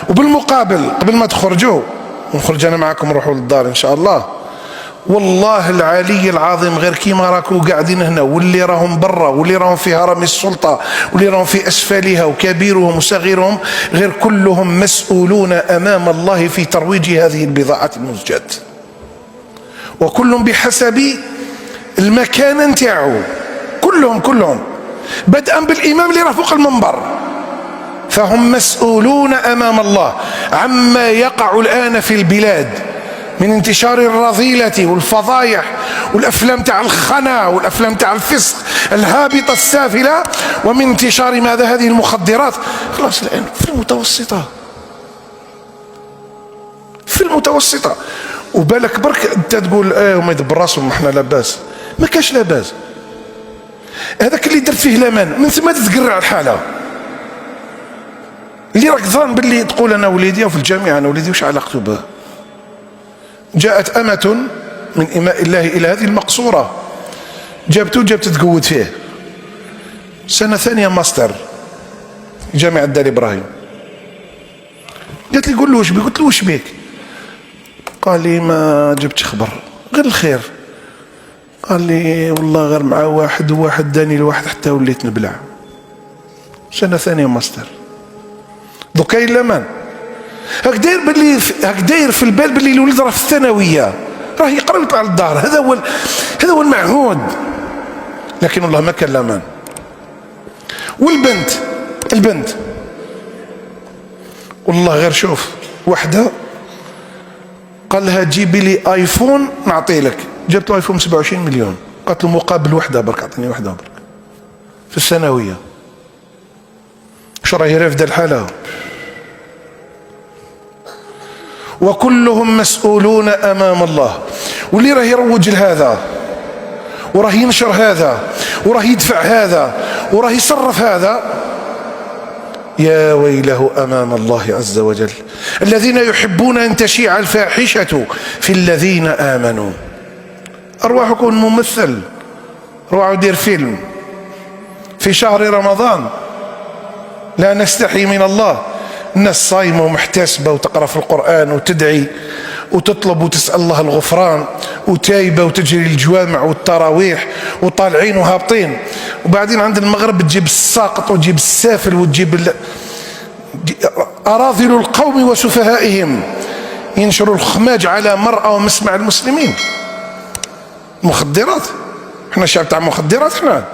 وبالمقابل قبل ما تخرجوا ونخرج انا معكم نروحوا للدار ان شاء الله، والله العلي العظيم غير كيما راكم قاعدين هنا واللي راهم برا واللي راهم في هرم السلطة واللي راهم في أسفلها وكبيرهم وصغيرهم غير كلهم مسؤولون أمام الله في ترويج هذه البضاعة المزجاة، وكلهم بحسب المكانة نتاعو، كلهم بدءا بالإمام اللي راه فوق المنبر، فهم مسؤولون أمام الله عما يقع الآن في البلاد من انتشار الرذيلة والفضايح والأفلام تاع الخنا والأفلام تاع الفسق الهابطة السافلة، ومن انتشار ماذا هذه المخدرات. خلاص الآن في المتوسطة وبالك برك أنت تقول وما يدبر راسهم ما احنا لاباس، ما كاش لاباس، هذاك اللي درت فيه الأمان من ثم تتقرع الحالة، اللي راك ظن باللي تقول أنا وليدي وفي الجامعة أنا وليدي وش علاقته به. جاءت أمة من إماء الله إلى هذه المقصورة، جابت تقود فيه سنة ثانية ماستر جامعة دار إبراهيم. قالت لي قول له وش بيك؟ قلت له وش بيك؟ قال لي ما جبتش خبر غير الخير. قال لي والله غير مع واحد وواحد داني لواحد حتى وليت نبلع. سنة ثانية ماستر دوكا إلا من هاك داير في البال باللي الولد راه في الثانويه راه يقرا ويطلع للدار، هذا هو المعهود، لكن والله ما كان لامان. والبنت والله غير شوف وحده قال لها جيبي لي ايفون نعطي لك، جابت له ايفون 27 مليون، قالت له مقابل وحده برك اعطيني وحده برك في الثانويه. شو راهي رافده الحاله. وكلهم مسؤولون أمام الله، واللي راه يروج لهذا وراه ينشر هذا وراه يدفع هذا وراه يصرف هذا يا ويله أمام الله عز وجل. الذين يحبون أن تشيع الفاحشة في الذين آمنوا. أرواح يكون ممثل، روحوا دير فيلم في شهر رمضان لا نستحي من الله، الناس صايمة ومحتسبة وتقرأ في القرآن وتدعي وتطلب وتسأل الله الغفران وتايبة وتجري الجوامع والتراويح وطالعين وهابطين، وبعدين عند المغرب تجيب الساقط وتجيب السافل وتجيب أراذل القوم وسفهائهم ينشروا الخماج على مرأى ومسمع المسلمين. مخدرات، احنا شعب تاع مخدرات احنا.